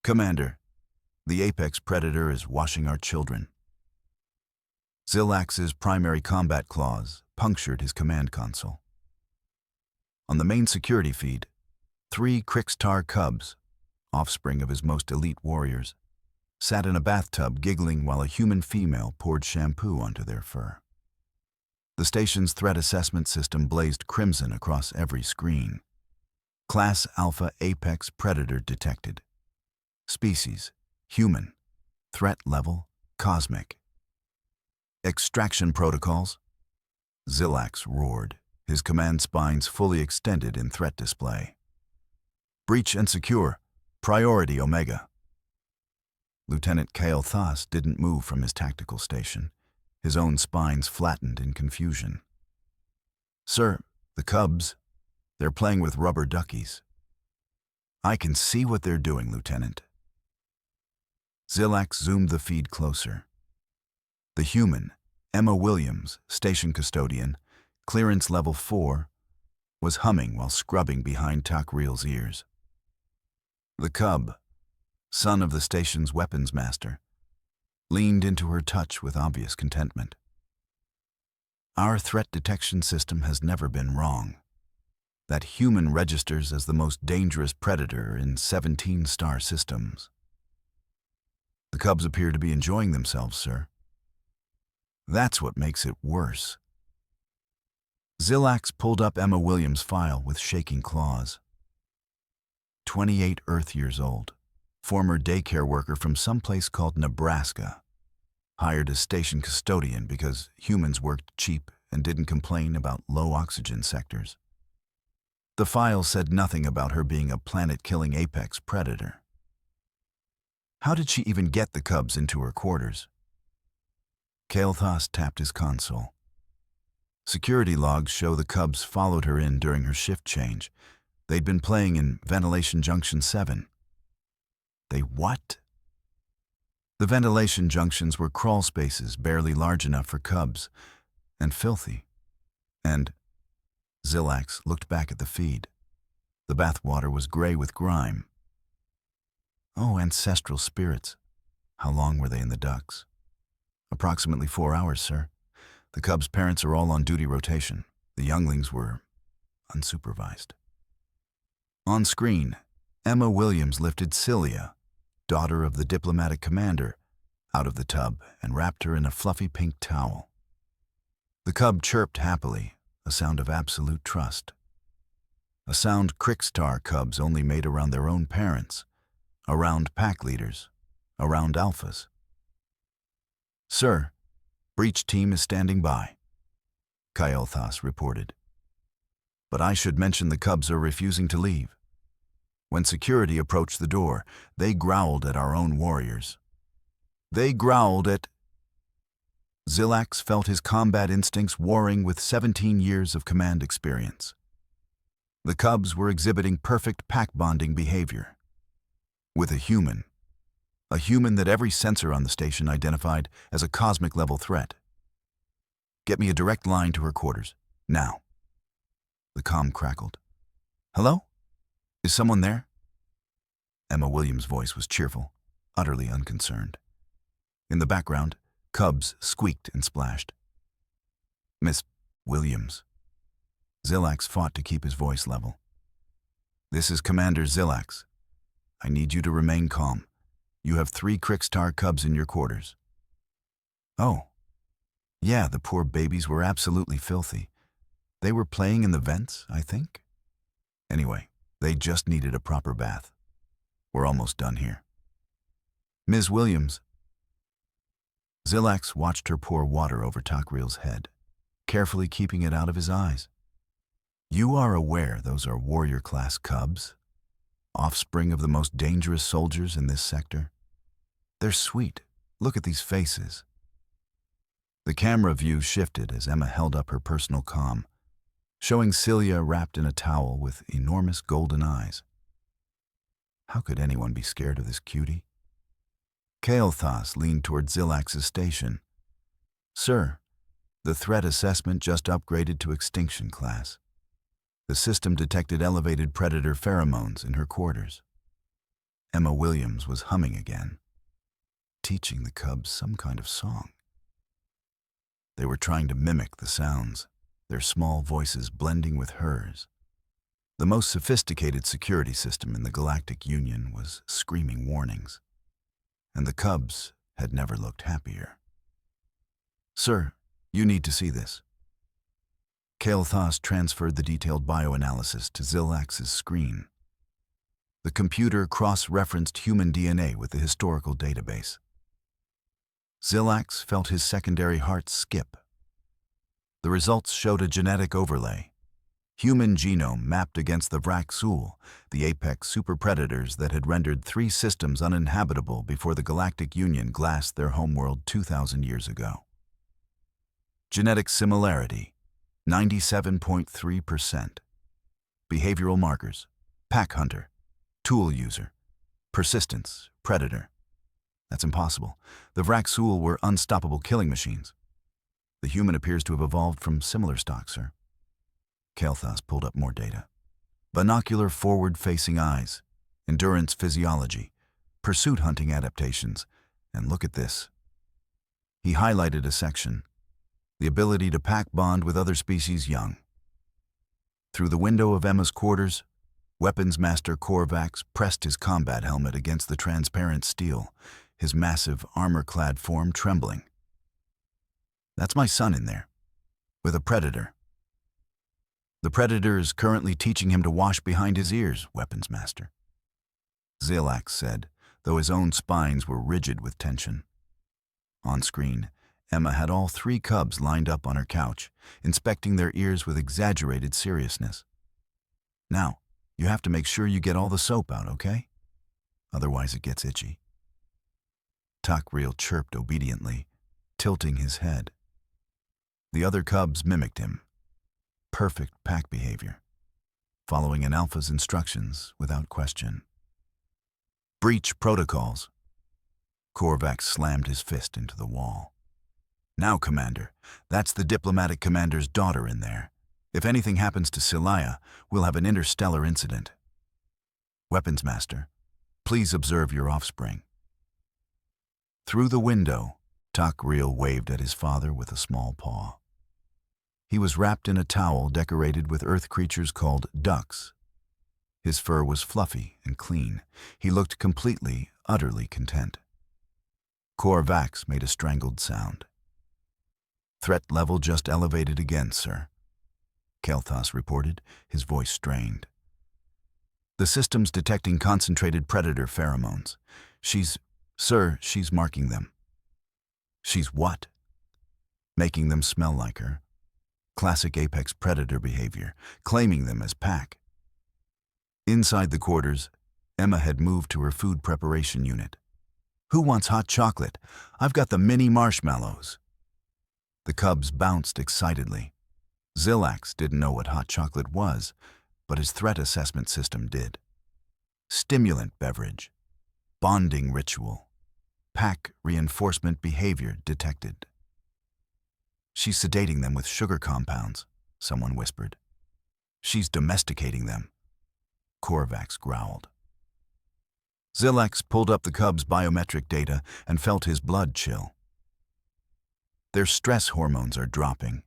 Commander, the apex predator is washing our children. Zilax's primary combat claws punctured his command console. On the main security feed, 3 Krixtar cubs, offspring of his most elite warriors, sat in a bathtub giggling while a human female poured shampoo onto their fur. The station's threat assessment system blazed crimson across every screen. Class Alpha Apex Predator detected. Species, human. Threat level, cosmic. Extraction protocols? Zilax roared, his command spines fully extended in threat display. Breach and secure, priority Omega. Lieutenant Kael'thas didn't move from his tactical station, his own spines flattened in confusion. Sir, the cubs, they're playing with rubber duckies. I can see what they're doing, Lieutenant. Zilax zoomed the feed closer. The human, Emma Williams, station custodian, clearance level 4, was humming while scrubbing behind Takriel's ears. The cub, son of the station's weapons master, leaned into her touch with obvious contentment. Our threat detection system has never been wrong. That human registers as the most dangerous predator in 17 star systems. The cubs appear to be enjoying themselves, sir. That's what makes it worse. Zilax pulled up Emma Williams' file with shaking claws. 28 Earth years old, former daycare worker from someplace called Nebraska, hired as station custodian because humans worked cheap and didn't complain about low oxygen sectors. The file said nothing about her being a planet-killing apex predator. How did she even get the cubs into her quarters? Kael'thas tapped his console. Security logs show the cubs followed her in during her shift change. They'd been playing in Ventilation Junction 7. They what? The ventilation junctions were crawl spaces barely large enough for cubs, and filthy. And Zilax looked back at the feed. The bathwater was gray with grime. Oh, ancestral spirits. How long were they in the ducts? Approximately 4 hours, sir. The cubs' parents are all on duty rotation. The younglings were unsupervised. On screen, Emma Williams lifted Celia, daughter of the diplomatic commander, out of the tub and wrapped her in a fluffy pink towel. The cub chirped happily, a sound of absolute trust. A sound Krixtar cubs only made around their own parents, around pack leaders, around alphas. Sir, breach team is standing by, Kael'thas reported. But I should mention the cubs are refusing to leave. When security approached the door, they growled at our own warriors. They growled at... Zilax felt his combat instincts warring with 17 years of command experience. The cubs were exhibiting perfect pack-bonding behavior. With a human that every sensor on the station identified as a cosmic-level threat. Get me a direct line to her quarters, now. The comm crackled. Hello? Is someone there? Emma Williams' voice was cheerful, utterly unconcerned. In the background, cubs squeaked and splashed. Miss Williams. Zilax fought to keep his voice level. This is Commander Zilax. I need you to remain calm. You have 3 Krixtar cubs in your quarters. Oh. Yeah, the poor babies were absolutely filthy. They were playing in the vents, I think. Anyway, they just needed a proper bath. We're almost done here. Ms. Williams. Zilax watched her pour water over Takriel's head, carefully keeping it out of his eyes. You are aware those are warrior-class cubs? Offspring of the most dangerous soldiers in this sector? They're sweet. Look at these faces. The camera view shifted as Emma held up her personal comm, showing Celia wrapped in a towel with enormous golden eyes. How could anyone be scared of this cutie? Kael'thas leaned toward Zilax's station. Sir, the threat assessment just upgraded to extinction class. The system detected elevated predator pheromones in her quarters. Emma Williams was humming again, teaching the cubs some kind of song. They were trying to mimic the sounds, their small voices blending with hers. The most sophisticated security system in the Galactic Union was screaming warnings, and the cubs had never looked happier. "Sir, you need to see this." Kael'thas transferred the detailed bioanalysis to Zilax's screen. The computer cross-referenced human DNA with the historical database. Zilax felt his secondary heart skip. The results showed a genetic overlay. Human genome mapped against the Vraxul, the apex superpredators that had rendered 3 systems uninhabitable before the Galactic Union glassed their homeworld 2,000 years ago. Genetic similarity, 97.3%. Behavioral markers, pack hunter, tool user, persistence, predator. That's impossible. The Vraxul were unstoppable killing machines. The human appears to have evolved from similar stock, sir. Kael'thas pulled up more data. Binocular forward-facing eyes, endurance physiology, pursuit hunting adaptations, and look at this. He highlighted a section, the ability to pack bond with other species young. Through the window of Emma's quarters, Weapons Master Korvax pressed his combat helmet against the transparent steel, his massive, armor-clad form trembling. "That's my son in there, with a predator. The predator is currently teaching him to wash behind his ears, Weapons Master," Zilax said, though his own spines were rigid with tension. On screen, Emma had all 3 cubs lined up on her couch, inspecting their ears with exaggerated seriousness. "Now, you have to make sure you get all the soap out, okay? Otherwise it gets itchy." Takriel chirped obediently, tilting his head. The other cubs mimicked him. Perfect pack behavior, following an alpha's instructions without question. "Breach protocols." Korvax slammed his fist into the wall. "Now, Commander, that's the diplomatic commander's daughter in there. If anything happens to Silaya, we'll have an interstellar incident. Weapons Master, please observe your offspring." Through the window, Takriel waved at his father with a small paw. He was wrapped in a towel decorated with earth creatures called ducks. His fur was fluffy and clean. He looked completely, utterly content. Korvax made a strangled sound. "Threat level just elevated again, sir," Kael'thas reported, his voice strained. "The system's detecting concentrated predator pheromones. She's marking them." "She's what?" "Making them smell like her. Classic apex predator behavior, claiming them as pack." Inside the quarters, Emma had moved to her food preparation unit. "Who wants hot chocolate? I've got the mini marshmallows." The cubs bounced excitedly. Zilax didn't know what hot chocolate was, but his threat assessment system did. Stimulant beverage, bonding ritual, pack reinforcement behavior detected. "She's sedating them with sugar compounds," someone whispered. "She's domesticating them," Korvax growled. Zilax pulled up the cubs' biometric data and felt his blood chill. Their stress hormones are dropping.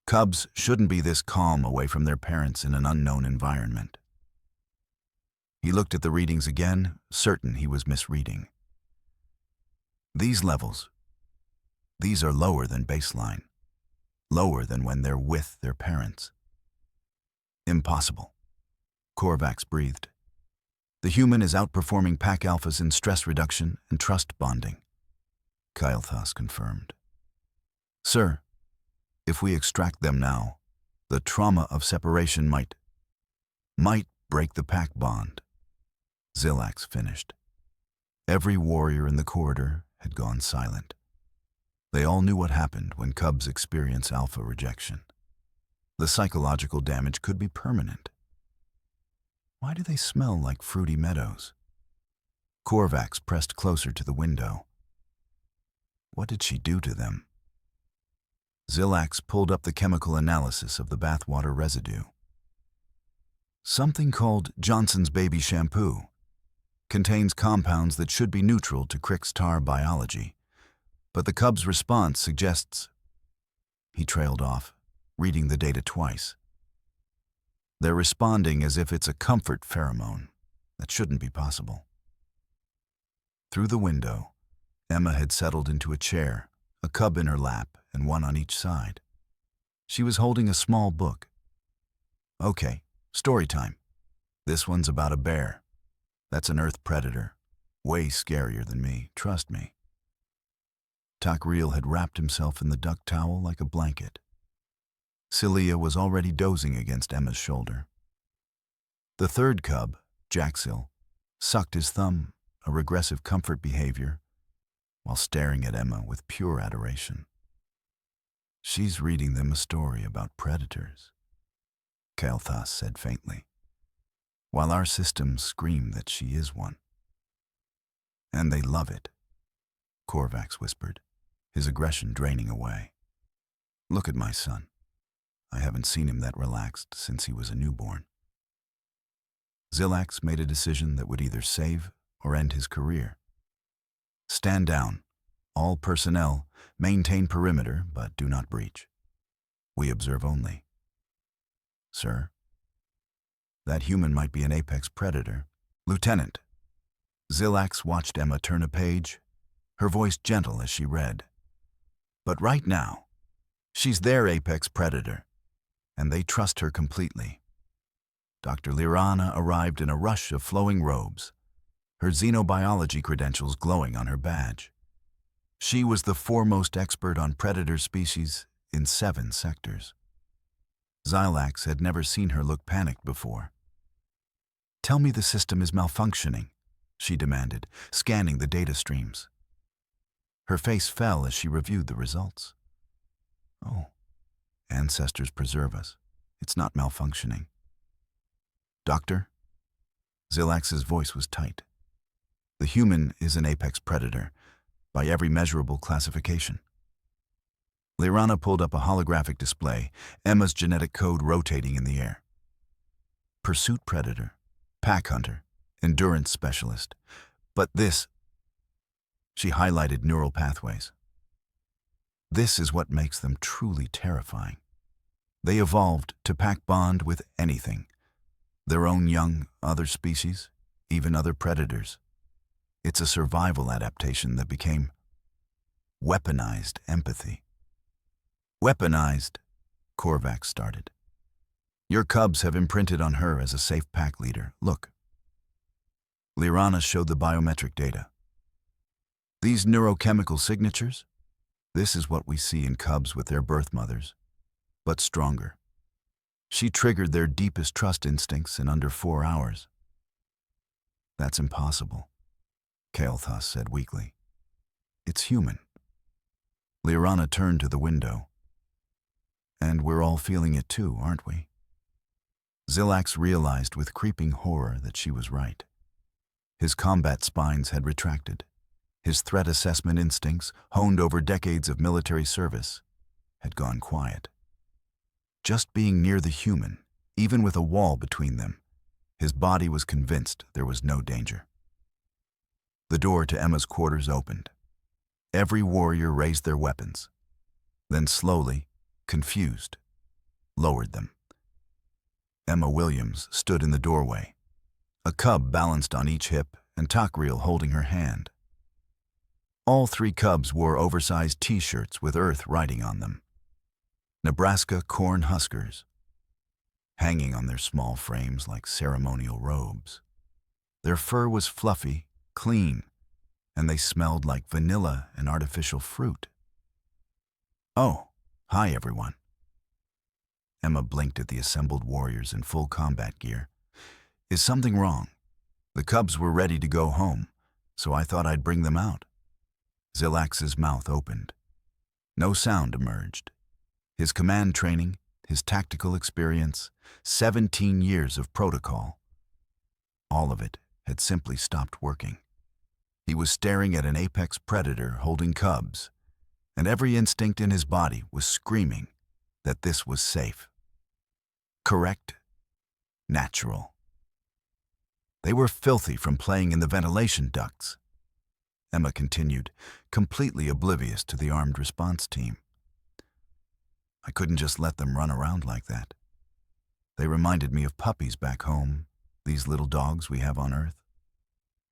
Cubs shouldn't be this calm away from their parents in an unknown environment. He looked at the readings again, certain he was misreading. "These levels, these are lower than baseline. Lower than when they're with their parents." "Impossible," Korvax breathed. "The human is outperforming pack alphas in stress reduction and trust bonding," Kael'thas confirmed. "Sir, if we extract them now, the trauma of separation might break the pack bond," Zilax finished. Every warrior in the corridor had gone silent. They all knew what happened when cubs experience alpha rejection. The psychological damage could be permanent. Why do they smell like fruity meadows? Korvax pressed closer to the window. What did she do to them? Zilax pulled up the chemical analysis of the bathwater residue. Something called Johnson's baby shampoo. contains compounds that should be neutral to Crick's tar biology, but the cub's response suggests... He trailed off, reading the data twice. They're responding as if it's a comfort pheromone. That shouldn't be possible. Through the window, Emma had settled into a chair, a cub in her lap and one on each side. She was holding a small book. Okay, story time. This one's about a bear. That's an Earth predator. Way scarier than me, trust me. Takriel had wrapped himself in the duck towel like a blanket. Celia was already dozing against Emma's shoulder. The third cub, Jaxil, sucked his thumb, a regressive comfort behavior, while staring at Emma with pure adoration. She's reading them a story about predators, Kael'thas said faintly, while our systems scream that she is one. And they love it, Korvax whispered, his aggression draining away. Look at my son. I haven't seen him that relaxed since he was a newborn. Zilax made a decision that would either save or end his career. Stand down. All personnel, maintain perimeter, but do not breach. We observe only. Sir? That human might be an apex predator. Lieutenant. Zilax watched Emma turn a page, her voice gentle as she read. But right now, she's their apex predator, and they trust her completely. Dr. Lirana arrived in a rush of flowing robes, her xenobiology credentials glowing on her badge. She was the foremost expert on predator species in 7 sectors. Xilax had never seen her look panicked before. Tell me the system is malfunctioning, she demanded, scanning the data streams. Her face fell as she reviewed the results. Oh, ancestors preserve us. It's not malfunctioning. Doctor? Xilax's voice was tight. The human is an apex predator, by every measurable classification. Lirana pulled up a holographic display, Emma's genetic code rotating in the air. Pursuit predator, pack hunter, endurance specialist. But this... She highlighted neural pathways. This is what makes them truly terrifying. They evolved to pack bond with anything. Their own young, other species, even other predators. It's a survival adaptation that became weaponized empathy. Weaponized, Korvax started. Your cubs have imprinted on her as a safe pack leader. Look. Lirana showed the biometric data. These neurochemical signatures, this is what we see in cubs with their birth mothers, but stronger. She triggered their deepest trust instincts in under 4 hours. That's impossible, Kael'thas said weakly. It's human. Lirana turned to the window. And we're all feeling it too, aren't we? Xilax realized with creeping horror that she was right. His combat spines had retracted. His threat assessment instincts, honed over decades of military service, had gone quiet. Just being near the human, even with a wall between them, his body was convinced there was no danger. The door to Emma's quarters opened. Every warrior raised their weapons, then slowly, confused, lowered them. Emma Williams stood in the doorway, a cub balanced on each hip and Takriel holding her hand. All 3 cubs wore oversized T-shirts with Earth writing on them. Nebraska Corn Huskers, hanging on their small frames like ceremonial robes. Their fur was fluffy, clean, and they smelled like vanilla and artificial fruit. Oh, hi everyone. Emma blinked at the assembled warriors in full combat gear. Is something wrong? The cubs were ready to go home, so I thought I'd bring them out. Xilax's mouth opened. No sound emerged. His command training, his tactical experience, 17 years of protocol. All of it had simply stopped working. He was staring at an apex predator holding cubs, and every instinct in his body was screaming that this was safe. Correct. Natural. They were filthy from playing in the ventilation ducts. Emma continued, completely oblivious to the armed response team. I couldn't just let them run around like that. They reminded me of puppies back home, these little dogs we have on Earth.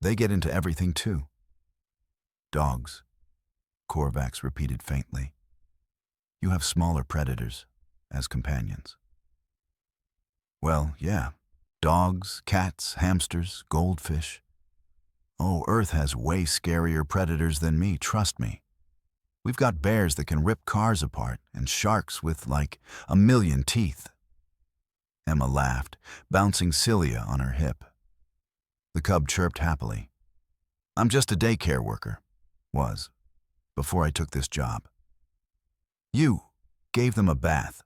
They get into everything too. Dogs, Korvax repeated faintly. You have smaller predators as companions. Well, yeah. Dogs, cats, hamsters, goldfish. Oh, Earth has way scarier predators than me, trust me. We've got bears that can rip cars apart and sharks with like 1,000,000 teeth. Emma laughed, bouncing cilia on her hip. The cub chirped happily. I'm just a daycare worker. Before I took this job. You gave them a bath,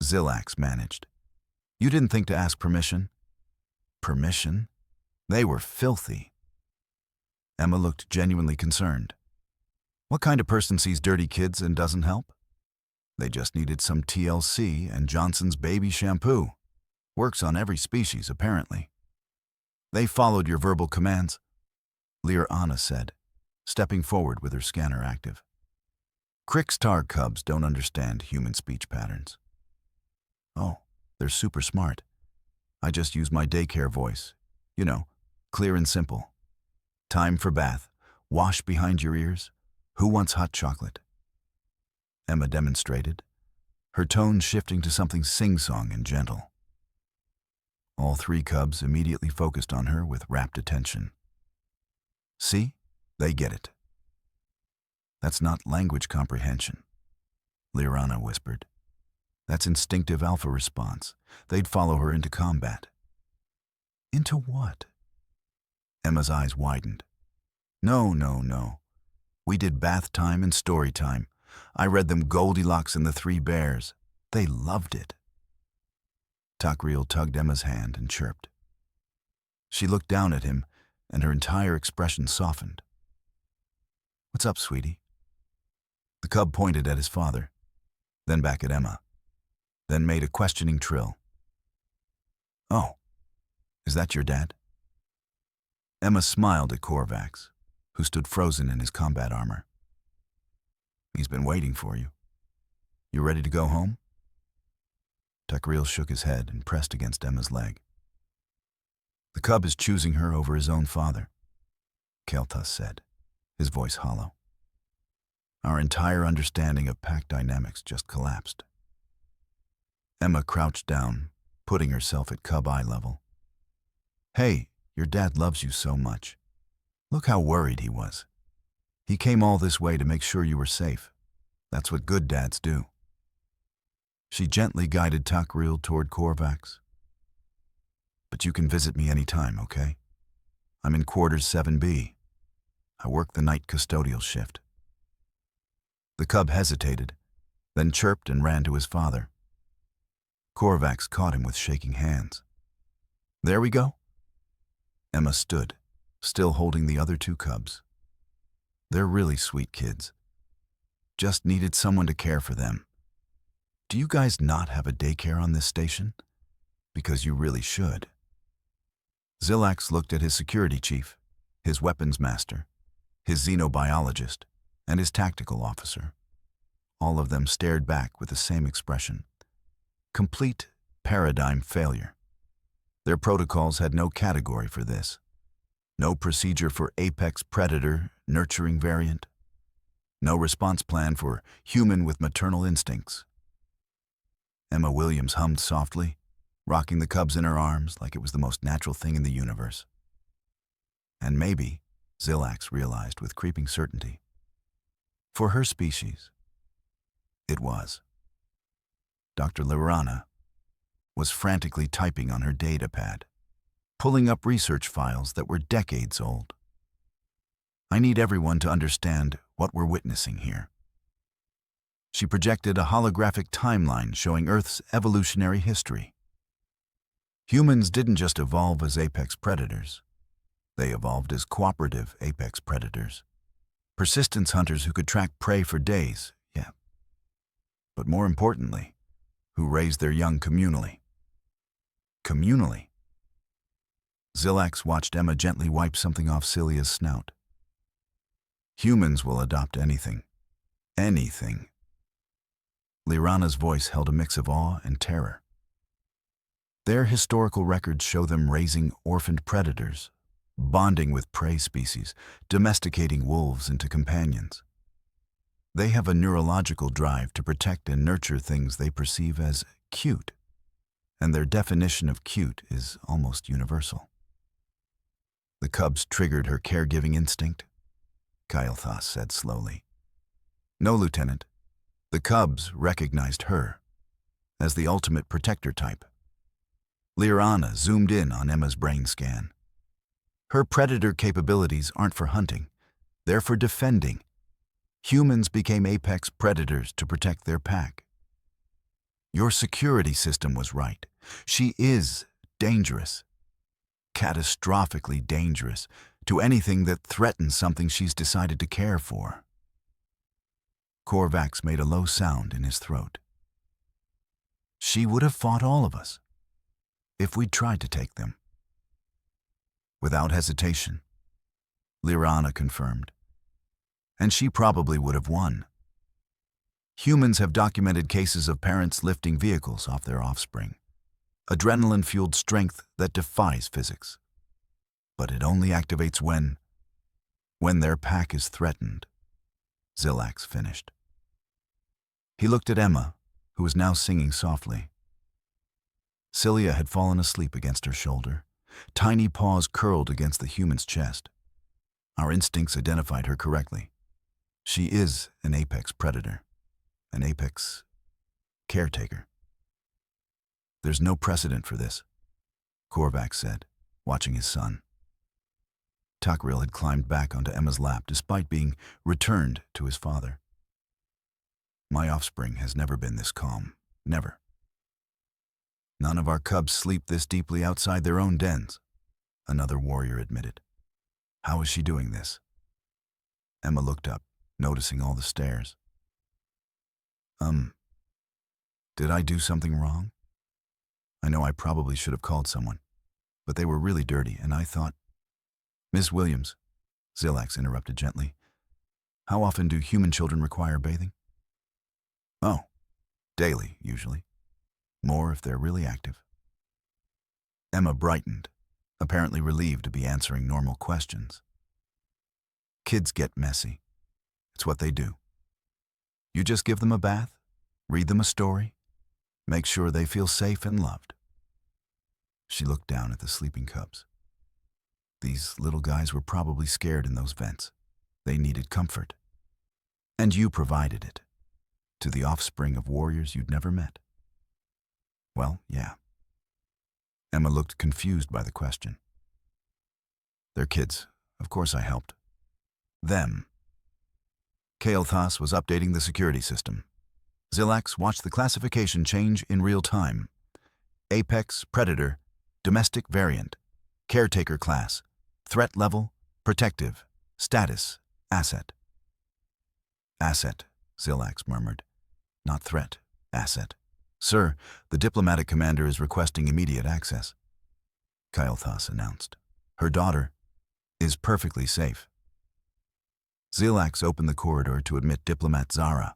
Zillax managed. You didn't think to ask permission? Permission? They were filthy. Emma looked genuinely concerned. What kind of person sees dirty kids and doesn't help? They just needed some TLC and Johnson's baby shampoo. Works on every species, apparently. They followed your verbal commands, Anna said, stepping forward with her scanner active. Crickstar cubs don't understand human speech patterns. Oh, they're super smart. I just use my daycare voice. You know, clear and simple. Time for bath. Wash behind your ears. Who wants hot chocolate? Emma demonstrated, her tone shifting to something sing-song and gentle. All three cubs immediately focused on her with rapt attention. See? They get it. That's not language comprehension, Liranna whispered. That's instinctive alpha response. They'd follow her into combat. Into what? Emma's eyes widened. No. We did bath time and story time. I read them Goldilocks and the Three Bears. They loved it. Takriel tugged Emma's hand and chirped. She looked down at him, and her entire expression softened. What's up, sweetie? The cub pointed at his father, then back at Emma, then made a questioning trill. Oh, is that your dad? Emma smiled at Korvax, who stood frozen in his combat armor. He's been waiting for you. You ready to go home? Takriel shook his head and pressed against Emma's leg. The cub is choosing her over his own father, Keltas said, his voice hollow. Our entire understanding of pack dynamics just collapsed. Emma crouched down, putting herself at cub eye level. Hey, your dad loves you so much. Look how worried he was. He came all this way to make sure you were safe. That's what good dads do. She gently guided Takriel toward Korvax. But you can visit me anytime, okay? I'm in quarters 7B. I work the night custodial shift. The cub hesitated, then chirped and ran to his father. Korvax caught him with shaking hands. There we go. Emma stood, still holding the other two cubs. They're really sweet kids. Just needed someone to care for them. Do you guys not have a daycare on this station? Because you really should. Zillax looked at his security chief, his weapons master, his xenobiologist, and his tactical officer. All of them stared back with the same expression. Complete paradigm failure. Their protocols had no category for this. No procedure for apex predator nurturing variant. No response plan for human with maternal instincts. Emma Williams hummed softly, rocking the cubs in her arms like it was the most natural thing in the universe. And maybe, Zillax realized with creeping certainty, for her species, it was. Dr. Liranna was frantically typing on her datapad, pulling up research files that were decades old. I need everyone to understand what we're witnessing here. She projected a holographic timeline showing Earth's evolutionary history. Humans didn't just evolve as apex predators. They evolved as cooperative apex predators. Persistence hunters who could track prey for days, yeah. But more importantly, who raised their young communally. Communally. Zilax watched Emma gently wipe something off Celia's snout. Humans will adopt anything. Anything. Lirana's voice held a mix of awe and terror. Their historical records show them raising orphaned predators, bonding with prey species, domesticating wolves into companions. They have a neurological drive to protect and nurture things they perceive as cute, and their definition of cute is almost universal. The cubs triggered her caregiving instinct, Kael'thas said slowly. No, Lieutenant. The cubs recognized her as the ultimate protector type. Lirana zoomed in on Emma's brain scan. Her predator capabilities aren't for hunting, they're for defending. Humans became apex predators to protect their pack. Your security system was right. She is dangerous. Catastrophically dangerous to anything that threatens something she's decided to care for. Korvax made a low sound in his throat. She would have fought all of us if we'd tried to take them. Without hesitation, Lirana confirmed. And she probably would have won. Humans have documented cases of parents lifting vehicles off their offspring. Adrenaline-fueled strength that defies physics. But it only activates when their pack is threatened, Zilax finished. He looked at Emma, who was now singing softly. Celia had fallen asleep against her shoulder. Tiny paws curled against the human's chest. Our instincts identified her correctly. She is an apex predator, an apex caretaker. There's no precedent for this, Korvax said, watching his son. Takril had climbed back onto Emma's lap despite being returned to his father. My offspring has never been this calm, never. None of our cubs sleep this deeply outside their own dens, another warrior admitted. How is she doing this? Emma looked up, noticing all the stares. Did I do something wrong? I know I probably should have called someone, but they were really dirty, and I thought... Miss Williams, Zilax interrupted gently. How often do human children require bathing? Oh, daily, usually. More if they're really active. Emma brightened, apparently relieved to be answering normal questions. Kids get messy. It's what they do. You just give them a bath, read them a story, make sure they feel safe and loved. She looked down at the sleeping cubs. These little guys were probably scared in those vents. They needed comfort. And you provided it, to the offspring of warriors you'd never met. Well, yeah. Emma looked confused by the question. They're kids. Of course I helped. Them. Kael'thas was updating the security system. Zilax watched the classification change in real time. Apex, Predator, Domestic Variant, Caretaker Class, Threat Level, Protective, Status, Asset. Asset, Zilax murmured. Not threat, asset. Sir, the diplomatic commander is requesting immediate access, Kael'thas announced. Her daughter is perfectly safe. Zilax opened the corridor to admit diplomat Zara,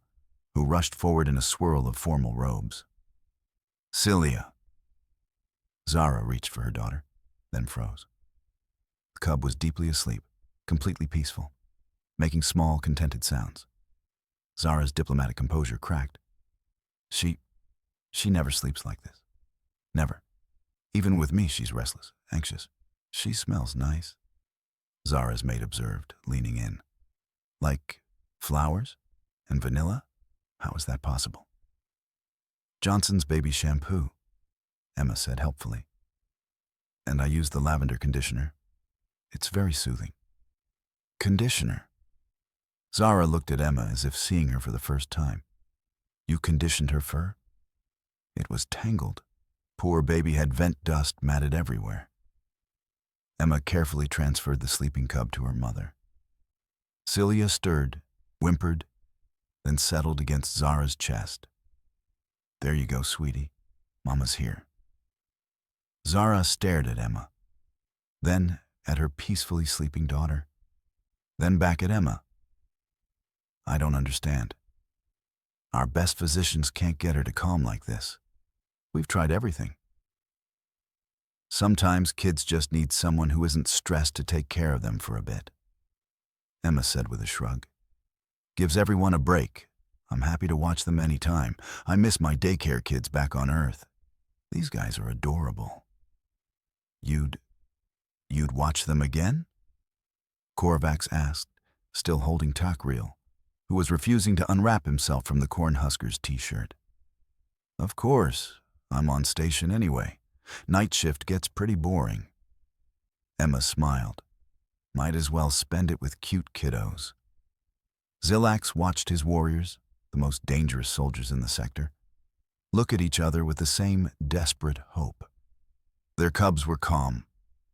who rushed forward in a swirl of formal robes. Celia. Zara reached for her daughter, then froze. The cub was deeply asleep, completely peaceful, making small, contented sounds. Zara's diplomatic composure cracked. She never sleeps like this. Never. Even with me, she's restless, anxious. She smells nice. Zara's maid observed, leaning in. Like flowers and vanilla? How is that possible? Johnson's baby shampoo, Emma said helpfully. And I use the lavender conditioner. It's very soothing. Conditioner? Zara looked at Emma as if seeing her for the first time. You conditioned her fur? It was tangled. Poor baby had vent dust matted everywhere. Emma carefully transferred the sleeping cub to her mother. Celia stirred, whimpered, then settled against Zara's chest. There you go, sweetie. Mama's here. Zara stared at Emma. then at her peacefully sleeping daughter, then back at Emma. I don't understand. Our best physicians can't get her to calm like this. We've tried everything. Sometimes kids just need someone who isn't stressed to take care of them for a bit, Emma said with a shrug. Gives everyone a break. I'm happy to watch them anytime. I miss my daycare kids back on Earth. These guys are adorable. You'd watch them again? Korvax asked, still holding Takreel, who was refusing to unwrap himself from the Cornhuskers t-shirt. Of course, I'm on station anyway. Night shift gets pretty boring. Emma smiled. Might as well spend it with cute kiddos. Zilax watched his warriors, the most dangerous soldiers in the sector, look at each other with the same desperate hope. Their cubs were calm,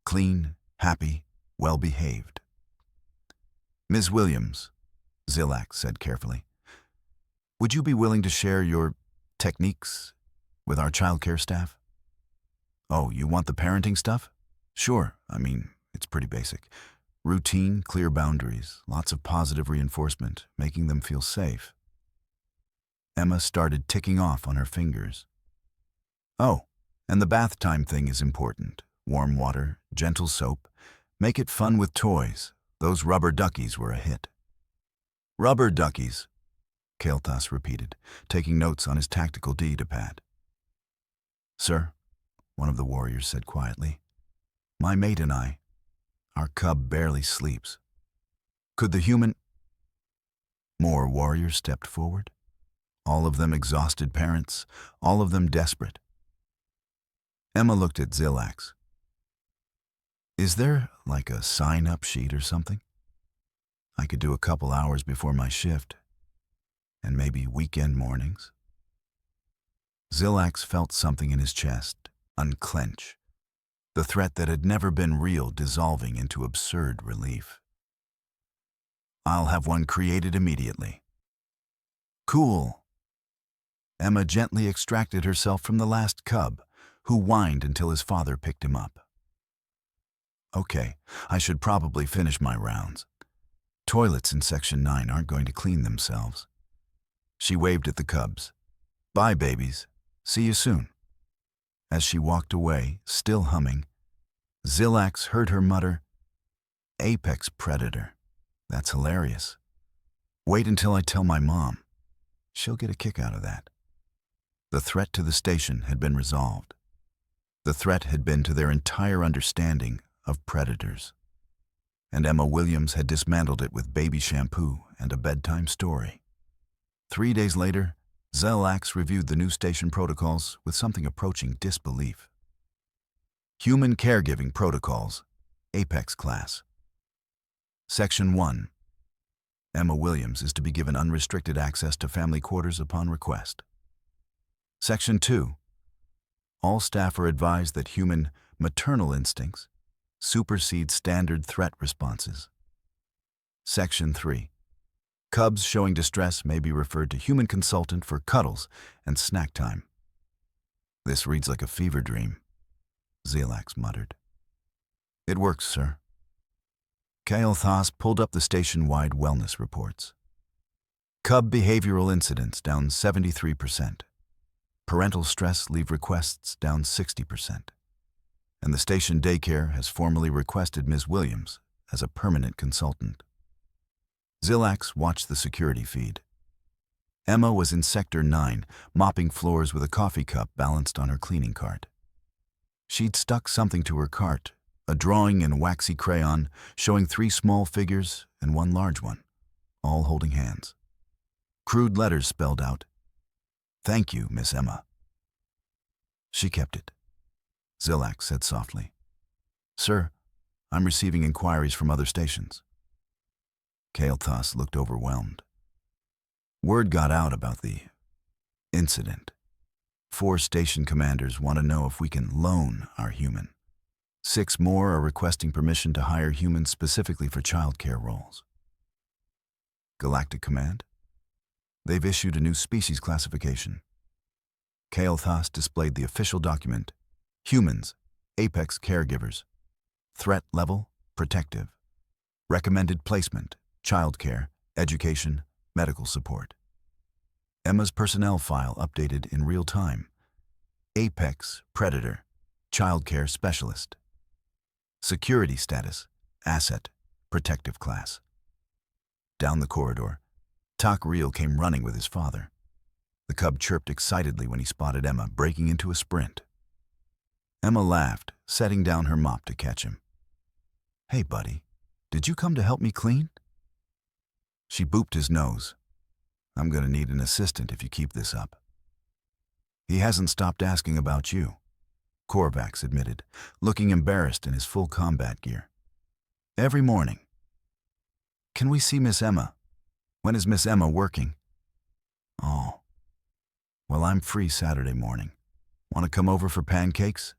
clean, happy, well-behaved. Ms. Williams, Zilax said carefully, would you be willing to share your techniques with our childcare staff? Oh, you want the parenting stuff? Sure, it's pretty basic. Routine, clear boundaries, lots of positive reinforcement, making them feel safe. Emma started ticking off on her fingers. Oh, and the bath time thing is important. Warm water, gentle soap. Make it fun with toys. Those rubber duckies were a hit. Rubber duckies, Kael'thas repeated, taking notes on his tactical data-pad. Sir, one of the warriors said quietly, my mate and I, our cub barely sleeps. Could the human... More warriors stepped forward. All of them exhausted parents, all of them desperate. Emma looked at Zilax. Is there like a sign-up sheet or something? I could do a couple hours before my shift, and maybe weekend mornings. Zilax felt something in his chest unclench, the threat that had never been real dissolving into absurd relief. I'll have one created immediately. Cool. Emma gently extracted herself from the last cub, who whined until his father picked him up. Okay, I should probably finish my rounds. Toilets in Section 9 aren't going to clean themselves. She waved at the cubs. Bye, babies. See you soon. As she walked away, still humming, Zilax heard her mutter, Apex predator. That's hilarious. Wait until I tell my mom. She'll get a kick out of that. The threat to the station had been resolved. The threat had been to their entire understanding of predators. And Emma Williams had dismantled it with baby shampoo and a bedtime story. 3 days later, Zilax reviewed the new station protocols with something approaching disbelief. Human Caregiving Protocols, Apex Class. Section 1. Emma Williams is to be given unrestricted access to family quarters upon request. Section 2. All staff are advised that human maternal instincts supersede standard threat responses. Section 3. Cubs showing distress may be referred to human consultant for cuddles and snack time. This reads like a fever dream, Zilax muttered. It works, sir. Kael'thas pulled up the station-wide wellness reports. Cub behavioral incidents down 73%. Parental stress leave requests down 60%. And the station daycare has formally requested Ms. Williams as a permanent consultant. Zilax watched the security feed. Emma was in Sector 9, mopping floors with a coffee cup balanced on her cleaning cart. She'd stuck something to her cart, a drawing in waxy crayon showing 3 small figures and 1 large one, all holding hands. Crude letters spelled out, "Thank you, Miss Emma." She kept it. Zilax said softly, "Sir, I'm receiving inquiries from other stations." Kael'thas looked overwhelmed. Word got out about the incident. 4 station commanders want to know if we can loan our human. 6 more are requesting permission to hire humans specifically for childcare roles. Galactic Command? They've issued a new species classification. Kael'thas displayed the official document, Humans, Apex Caregivers, Threat level, protective. Recommended placement, childcare, education, medical support. Emma's personnel file updated in real time. Apex, predator, childcare specialist. Security status, asset, protective class. Down the corridor, Tak Reel came running with his father. The cub chirped excitedly when he spotted Emma breaking into a sprint. Emma laughed, setting down her mop to catch him. "Hey, buddy, did you come to help me clean?" She booped his nose. "I'm gonna need an assistant if you keep this up." "He hasn't stopped asking about you," Korvax admitted, looking embarrassed in his full combat gear. "Every morning." "Can we see Miss Emma? When is Miss Emma working?" "Oh. Well, I'm free Saturday morning. Want to come over for pancakes?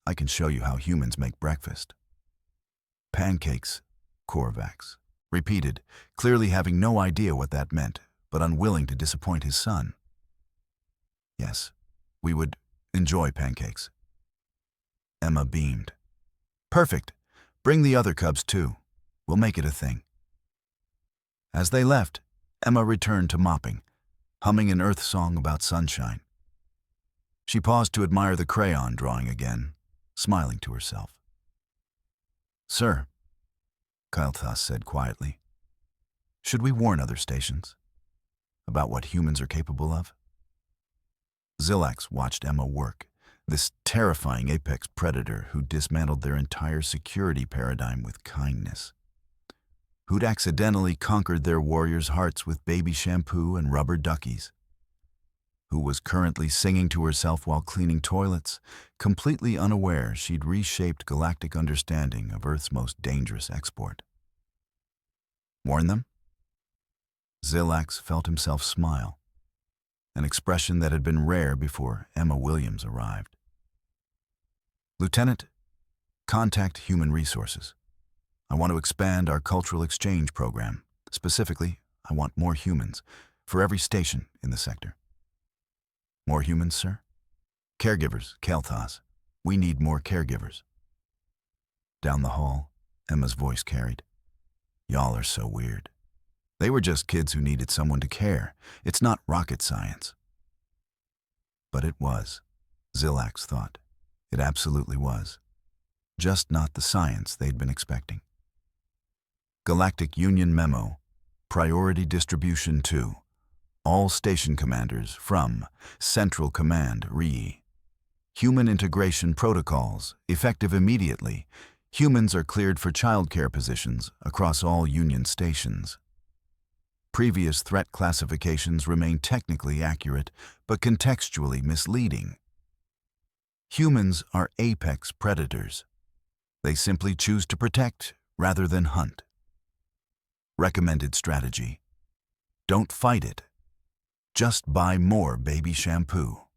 I can show you how humans make breakfast." "Pancakes," Korvax repeated, clearly having no idea what that meant, but unwilling to disappoint his son. "Yes, we would enjoy pancakes." Emma beamed. "Perfect. Bring the other cubs too. We'll make it a thing." As they left, Emma returned to mopping, humming an earth song about sunshine. She paused to admire the crayon drawing again, smiling to herself. "Sir," Kael'thas said quietly, "should we warn other stations about what humans are capable of?" Zilax watched Emma work, this terrifying apex predator who dismantled their entire security paradigm with kindness, who'd accidentally conquered their warriors' hearts with baby shampoo and rubber duckies, who was currently singing to herself while cleaning toilets, completely unaware she'd reshaped galactic understanding of Earth's most dangerous export. Warn them? Zilax felt himself smile, an expression that had been rare before Emma Williams arrived. "Lieutenant, contact Human Resources. I want to expand our cultural exchange program. Specifically, I want more humans for every station in the sector." "More humans, sir?" "Caregivers, Kael'thas. We need more caregivers." Down the hall, Emma's voice carried. "Y'all are so weird. They were just kids who needed someone to care. It's not rocket science." But it was, Zilax thought. It absolutely was. Just not the science they'd been expecting. Galactic Union Memo, Priority Distribution 2. All station commanders from Central Command RE. Human integration protocols, effective immediately. Humans are cleared for childcare positions across all Union stations. Previous threat classifications remain technically accurate, but contextually misleading. Humans are apex predators. They simply choose to protect rather than hunt. Recommended strategy: don't fight it. Just buy more baby shampoo.